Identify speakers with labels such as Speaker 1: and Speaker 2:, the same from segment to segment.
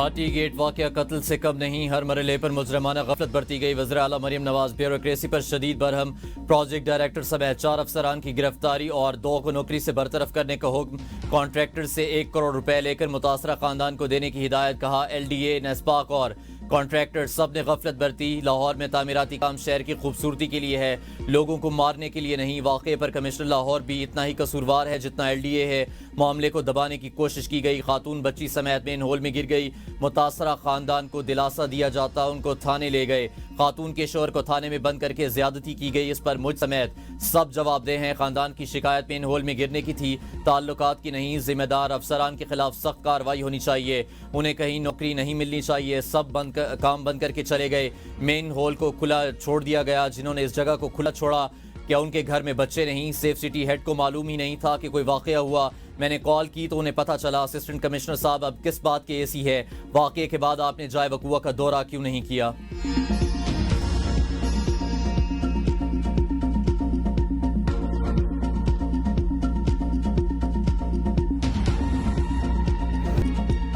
Speaker 1: Baati get واقعہ قتل سے کم نہیں، ہر مرحلے پر مجرمانہ غفلت برتی گئی۔ وزیر اعلیٰ مریم نواز بیوروکریسی پر شدید برہم، پروجیکٹ ڈائریکٹر سمیت 4 افسران کی گرفتاری اور 2 کو نوکری سے برطرف کرنے کا حکم۔ کانٹریکٹر سے 1 کروڑ روپے لے کر متاثرہ خاندان کو دینے کی ہدایت، کہا ایل ڈی اے، نیسپاک اور کانٹریکٹر سب نے غفلت برتی۔ لاہور میں تعمیراتی کام شہر کی خوبصورتی کے لیے ہے، لوگوں کو مارنے کے لیے نہیں۔ واقعے پر کمشنر لاہور بھی اتنا ہی قصوروار ہے جتنا ایل ڈی اے ہے۔ معاملے کو دبانے کی کوشش کی گئی، خاتون بچی سمیت مین ہول میں گر گئی۔ متاثرہ خاندان کو دلاسا دیا جاتا ان کو تھانے لے گئے۔ خاتون کے شوہر کو تھانے میں بند کر کے زیادتی کی گئی، اس پر مجھ سمیت سب جواب دہ ہیں۔ خاندان کی شکایت مین ہول میں گرنے کی تھی، تعلقات کی نہیں۔ ذمہ دار افسران کے خلاف سخت کارروائی ہونی چاہیے، انہیں کہیں نوکری نہیں ملنی چاہیے۔ سب کام بند کر کے چلے گئے، مین ہول کو کھلا چھوڑ دیا گیا۔ جنہوں نے اس جگہ کو کھلا چھوڑا، کیا ان کے گھر میں بچے نہیں؟ سیف سٹی ہیڈ کو معلوم ہی نہیں تھا کہ کوئی واقعہ ہوا؟ میں نے کال کی تو انہیں پتہ چلا۔ اسسٹنٹ کمشنر صاحب، اب کس بات کے ایسی ہے؟ واقعے کے بعد آپ نے جائے وقوع کا دورہ کیوں نہیں کیا؟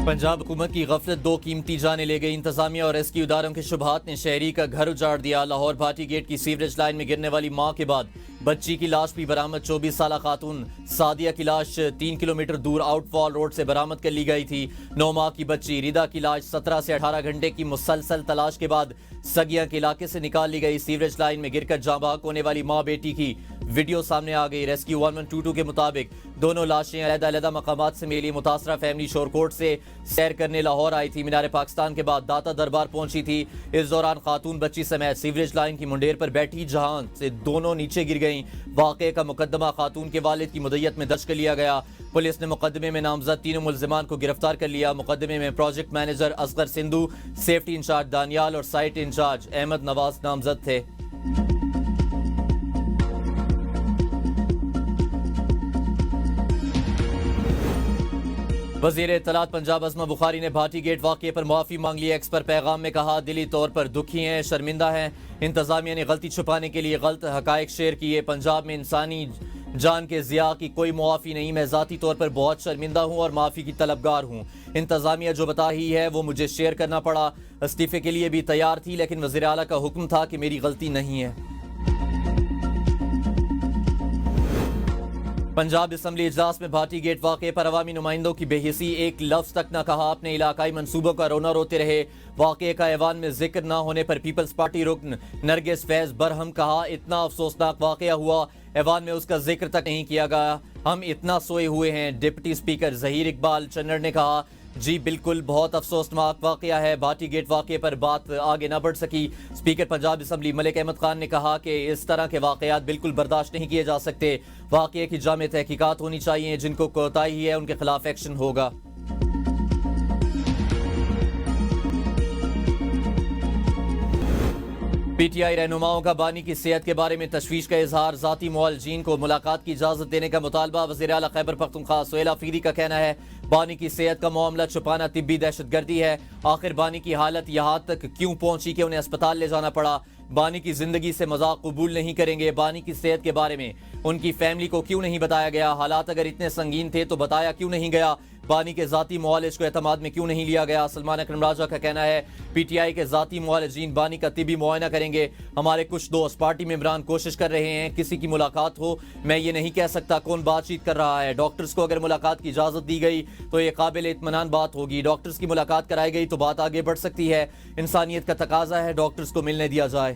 Speaker 1: پنجاب حکومت کی غفلت، 2 قیمتی جانیں لے گئی۔ انتظامیہ اور ریسکیو اداروں کے شبہات نے شہری کا گھر اجاڑ دیا۔ لاہور بھاٹی گیٹ کی سیوریج لائن میں گرنے والی ماں کے بعد بچی کی لاش بھی برآمد۔ 24 سالہ خاتون سعدیہ کی لاش 3 کلومیٹر دور آؤٹ فال روڈ سے برآمد کر لی گئی تھی۔ 9 ماہ کی بچی ردا کی لاش 17 سے 18 گھنٹے کی مسلسل تلاش کے بعد سگیاں کے علاقے سے نکال لی گئی۔ سیوریج لائن میں گر کر جاں بحق ہونے والی ماں بیٹی کی ویڈیو سامنے آ گئی۔ ریسکیو 1122 کے مطابق دونوں لاشیں علیحدہ علیحدہ مقامات سے ملی۔ متاثرہ فیملی شورکوٹ سے سیر کرنے لاہور آئی تھی، مینار پاکستان کے بعد داتا دربار پہنچی تھی۔ اس دوران خاتون بچی سمیت سیوریج لائن کی منڈیر پر بیٹھی جہاں سے دونوں نیچے گر گئیں۔ واقعے کا مقدمہ خاتون کے والد کی مدعیت میں درج کر لیا گیا۔ پولیس نے مقدمے میں نامزد 3 ملزمان کو گرفتار کر لیا۔ مقدمے میں project manager Asghar Sandhu, safety incharge Danyal اور سائٹ انچارج احمد نواز نامزد تھے۔ وزیر اطلاعات پنجاب عظمہ بخاری نے بھاٹی گیٹ واقعے پر معافی مانگ لی۔ ایکس پر پیغام میں کہا، دلی طور پر دکھی ہیں، شرمندہ ہیں۔ انتظامیہ نے غلطی چھپانے کے لیے غلط حقائق شیئر کیے۔ پنجاب میں انسانی جان کے ضیاع کی کوئی معافی نہیں۔ میں ذاتی طور پر بہت شرمندہ ہوں اور معافی کی طلبگار ہوں۔ انتظامیہ جو بتا ہی ہے وہ مجھے شیئر کرنا پڑا۔ استعفے کے لیے بھی تیار تھی، لیکن وزیر اعلیٰ کا حکم تھا کہ میری غلطی نہیں ہے۔ پنجاب اسمبلی اجلاس میں بھاٹی گیٹ واقعے پر عوامی نمائندوں کی بے حسی، ایک لفظ تک نہ کہا۔ اپنے علاقائی منصوبوں کا رونا روتے رہے۔ واقعے کا ایوان میں ذکر نہ ہونے پر پیپلز پارٹی رکن نرگس فیض برہم، کہا اتنا افسوسناک واقعہ ہوا، ایوان میں اس کا ذکر تک نہیں کیا گیا، ہم اتنا سوئے ہوئے ہیں۔ ڈپٹی اسپیکر ظہیر اقبال چنر نے کہا، جی بالکل، بہت افسوسناک واقعہ ہے، بھاٹی گیٹ واقعے پر بات آگے نہ بڑھ سکی۔ اسپیکر پنجاب اسمبلی ملک احمد خان نے کہا کہ اس طرح کے واقعات بالکل برداشت نہیں کیے جا سکتے۔ واقعے کی جامع تحقیقات ہونی چاہیے، جن کو کوتاہی ہے ان کے خلاف ایکشن ہوگا۔ پی ٹی آئی رہنماؤں کا بانی کی صحت کے بارے میں تشویش کا اظہار، ذاتی معالجین کو ملاقات کی اجازت دینے کا مطالبہ۔ وزیر اعلیٰ خیبر پختونخوا سہیل آفریدی کا کہنا ہے، بانی کی صحت کا معاملہ چھپانا طبی دہشت گردی ہے۔ آخر بانی کی حالت یہاں تک کیوں پہنچی کہ انہیں اسپتال لے جانا پڑا؟ بانی کی زندگی سے مذاق قبول نہیں کریں گے۔ بانی کی صحت کے بارے میں ان کی فیملی کو کیوں نہیں بتایا گیا؟ حالات اگر اتنے سنگین تھے تو بتایا کیوں نہیں گیا؟ بانی کے ذاتی معالج کو اعتماد میں کیوں نہیں لیا گیا؟ سلمان اکرم راجہ کا کہنا ہے، پی ٹی آئی کے ذاتی معالجین بانی کا طبی معائنہ کریں گے۔ ہمارے کچھ دوست پارٹی ممبران کوشش کر رہے ہیں کسی کی ملاقات ہو، میں یہ نہیں کہہ سکتا کون بات چیت کر رہا ہے۔ ڈاکٹرز کو اگر ملاقات کی اجازت دی گئی تو یہ قابل اطمینان بات ہوگی۔ ڈاکٹرز کی ملاقات کرائی گئی تو بات آگے بڑھ سکتی ہے۔ انسانیت کا تقاضا ہے ڈاکٹرز کو ملنے دیا جائے۔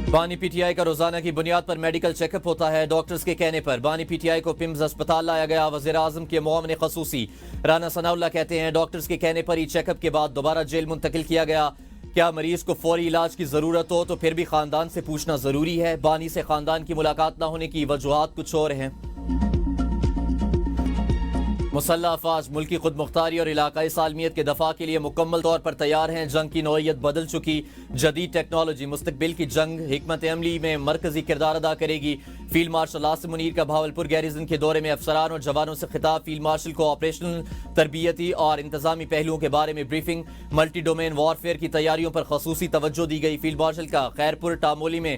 Speaker 1: بانی پی ٹی آئی کا روزانہ کی بنیاد پر میڈیکل چیک اپ ہوتا ہے۔ ڈاکٹرز کے کہنے پر بانی پی ٹی آئی کو پمز اسپتال لایا گیا۔ وزیر اعظم کے معاون خصوصی رانا ثناء اللہ کہتے ہیں، ڈاکٹرز کے کہنے پر ہی چیک اپ کے بعد دوبارہ جیل منتقل کیا گیا۔ کیا مریض کو فوری علاج کی ضرورت ہو تو پھر بھی خاندان سے پوچھنا ضروری ہے؟ بانی سے خاندان کی ملاقات نہ ہونے کی وجوہات کچھ اور ہیں۔ مسلح افواج ملکی خود مختاری اور علاقائی سالمیت کے دفاع کے لیے مکمل طور پر تیار ہیں۔ جنگ کی نوعیت بدل چکی، جدید ٹیکنالوجی مستقبل کی جنگ حکمت عملی میں مرکزی کردار ادا کرے گی۔ فیلڈ مارشل عاصم منیر کا بھاولپور گیریزن کے دورے میں افسران اور جوانوں سے خطاب۔ فیلڈ مارشل کو آپریشنل، تربیتی اور انتظامی پہلوؤں کے بارے میں بریفنگ۔ ملٹی ڈومین وارفیئر کی تیاریوں پر خصوصی توجہ دی گئی۔ فیلڈ مارشل کا خیرپور ٹامولی میں